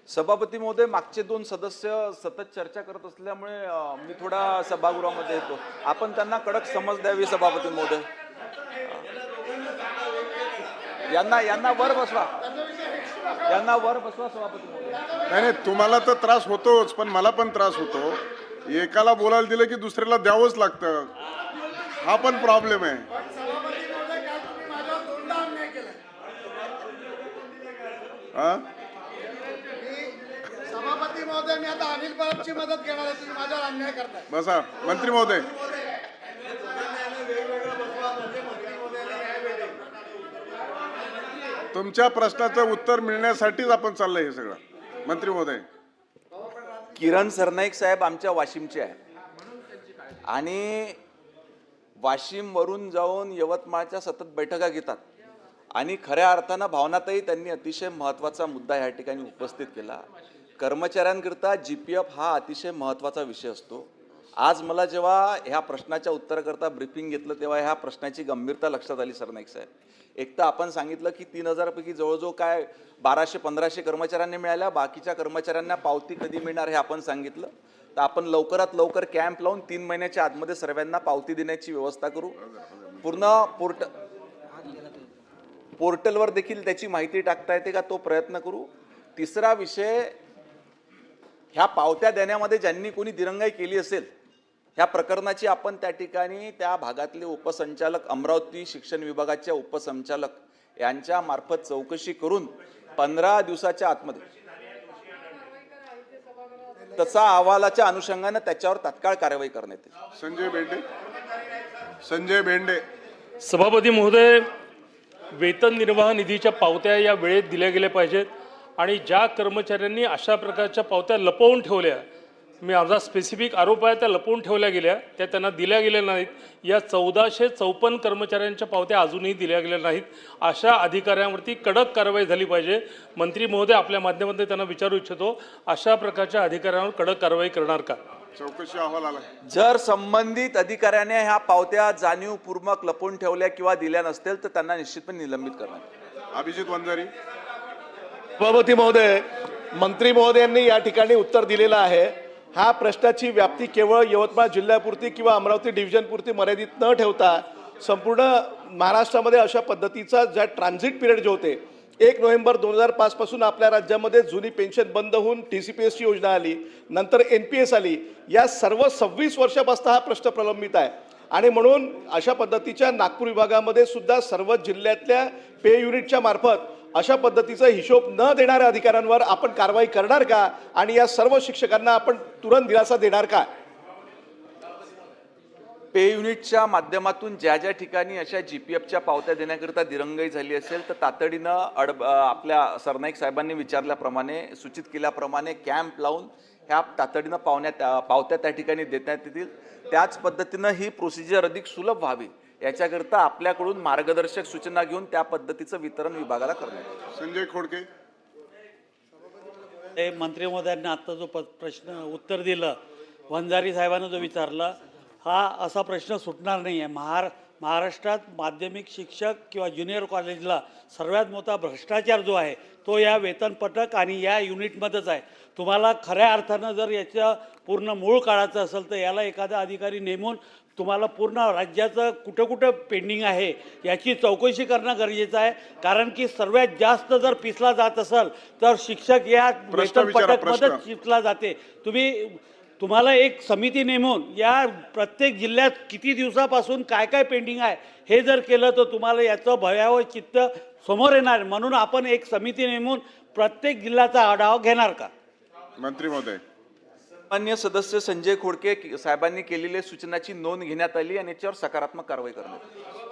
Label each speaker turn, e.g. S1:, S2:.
S1: सभापती महोदय, मागचे दोन सदस्य सतत चर्चा करत असल्यामुळे मी थोडा सभागृहामध्ये येतो. आपण त्यांना कडक समज द्यावी. सभापती महोदय, यांना वर बसवा, सभापती महोदय.
S2: नाही, तुम्हाला तर त्रास होतोच, पण मला पण त्रास होतो. एकाला बोलायला दिलं की दुसऱ्याला द्यावंच लागतं. हा पण प्रॉब्लेम आहे.
S3: सभापती महोदय, मी आता अनिल परबची मदत घेणार आहे. तुम्ही माझ्यावर अन्याय करताय.
S2: बसा मंत्री महोदय. तुमच्या प्रश्नाचं उत्तर मिळण्यासाठीच आपण चाललंय हे सगळं. मंत्री महोदय,
S1: किरण सरनाईक साहेब आमच्या वाशिमचे आहे आणि वाशिम वरून जाऊन यवतमाळच्या सतत बैठका घेतात आणि खऱ्या अर्थानं भावनातही त्यांनी अतिशय महत्त्वाचा मुद्दा या ठिकाणी उपस्थित केला. कर्मचाऱ्यांकरता GPF हा अतिशय महत्त्वाचा विषय असतो. आज मला जेव्हा ह्या प्रश्नाच्या उत्तराकरता ब्रीफिंग घेतलं तेव्हा ह्या प्रश्नाची गंभीरता लक्षात आली. सरनाईक साहेब, एक तर आपण सांगितलं की 3000 पैकी जवळजवळ काय 1200-1500 कर्मचाऱ्यांनी मिळाल्या, बाकीच्या कर्मचाऱ्यांना पावती कधी मिळणार हे आपण सांगितलं. तर आपण लवकरात लवकर कॅम्प लावून 3 महिन्याच्या आतमध्ये सर्वांना पावती देण्याची व्यवस्था करू. पूर्ण पोर्टलवर देखील त्याची माहिती टाकता येते का, तो प्रयत्न करू. तिसरा विषय, ह्या पावत्या देण्यामध्ये ज्यांनी कोणी दिरंगाई केली असेल ह्या प्रकरणाची आपण त्या ठिकाणी त्या भागातले उपसंचालक, अमरावती शिक्षण विभागाच्या उपसंचालक यांच्या मार्फत चौकशी करून 15 दिवसाच्या आतमध्ये तसा अहवालाच्या अनुषंगाने त्याच्यावर तात्काळ कारवाई करण्यात येईल.
S2: संजय भेंडे.
S4: सभापती महोदय, वेतन निर्वाह निधीच्या पावत्या या वेळेत दिल्या गेल्या पाहिजेत आणि ज्या कर्मचाऱ्यांनी अशा प्रकारच्या पावत्या लपवून ठेवल्या, माझा स्पेसिफिक आरोप आहे, त्या लपवून ठेवल्या गेल्या, त्या त्यांना दिल्या गेल्या नाहीत. या 1454 कर्मचाऱ्यांच्या पावत्या अजूनही दिल्या गेल्या नाहीत. अशा अधिकाऱ्यांवरती कडक कारवाई झाली पाहिजे. मंत्री महोदय, आपल्या माध्यमातून त्यांना विचारू इच्छितो, अशा प्रकारच्या अधिकाऱ्यांवर कडक कारवाई करणार का?
S2: चौकशी अहवाल आला.
S1: जर संबंधित अधिकाऱ्याने ह्या पावत्या जाणीवपूर्वक लपवून ठेवल्या किंवा दिल्या नसतील तर त्यांना निश्चितपणे निलंबित करणार.
S2: अभिजित वंजारी.
S5: सभापती महोदय, मंत्री महोदयांनी या ठिकाणी उत्तर दिलेलं आहे. हा प्रश्नाची व्याप्ती केवळ यवतमाळ जिल्ह्यापुरती किंवा अमरावती डिव्हिजनपुरती मर्यादित न ठेवता संपूर्ण महाराष्ट्रामध्ये अशा पद्धतीचा ज्या ट्रान्झिट पिरियड जे होते, 1 नोव्हेंबर 2005 पासून आपल्या राज्यामध्ये जुनी पेन्शन बंद होऊन TCPS ची योजना आली, नंतर NPS आली. या सर्व 26 वर्षापासून हा प्रश्न प्रलंबित आहे आणि म्हणून अशा पद्धतीच्या नागपूर विभागामध्ये सुद्धा सर्व जिल्ह्यातल्या पे युनिटच्या मार्फत अशा पद्धतीचा हिशोब न देणाऱ्या अधिकाऱ्यांवर आपण कारवाई करणार का आणि या सर्व शिक्षकांना आपण तुरंत दिलासा देणार का?
S1: पे युनिटच्या माध्यमातून ज्या ज्या ठिकाणी अशा GPFच्या पावत्या देण्याकरिता दिरंगाई झाली असेल तर तातडीनं आपल्या सरनाईक साहेबांनी विचारल्याप्रमाणे, सूचित केल्याप्रमाणे कॅम्प लावून ह्या तातडीनं पावत्या त्या ठिकाणी देण्यात येतील. त्याच पद्धतीनं ही प्रोसिजर अधिक सुलभ व्हावी याच्याकरता आपल्याकडून मार्गदर्शक सूचना घेऊन त्या पद्धतीचं वितरण विभागाला करण्यात येईल.
S2: संजय खोडके.
S6: मंत्री महोदयांनी आता जो प्रश्न उत्तर दिलं, वंजारी साहेबांना जो विचारला, हा असा प्रश्न सुटणार नाही आहे. महाराष्ट्रात माध्यमिक शिक्षक किंवा ज्युनियर कॉलेजला सर्वात मोठा भ्रष्टाचार जो आहे तो या वेतन पत्रक आणि या युनिटमध्येच आहे. तुम्हाला खऱ्या अर्थानं जर याच्या पूर्ण मूळ काढायचं असेल तर याला एखादा अधिकारी नेमून तुम्हाला पूर्ण राज्याचं कुठं कुठं पेंडिंग आहे याची चौकशी करणं गरजेचं आहे. कारण की सर्वात जास्त जर पिसला जात असेल तर शिक्षक या वेतन पत्रकमध्येच पिसला जाते. तुम्हाला एक समिती नेमून या प्रत्येक जिल्ह्यात किती दिवसापासून काय काय पेंडिंग आहे हे जर केलं तर तुम्हाला याचं भयावह चित्र समोर येणार. म्हणून आपण एक समिती नेमून प्रत्येक जिल्ह्याचा आढावा घेणार का?
S2: मंत्री महोदय.
S1: मान्य सदस्य संजय खोडके साहेबांनी केलेल्या सूचनाची नोंद घेण्यात आली आणि याच्यावर सकारात्मक कारवाई करण्यात आली.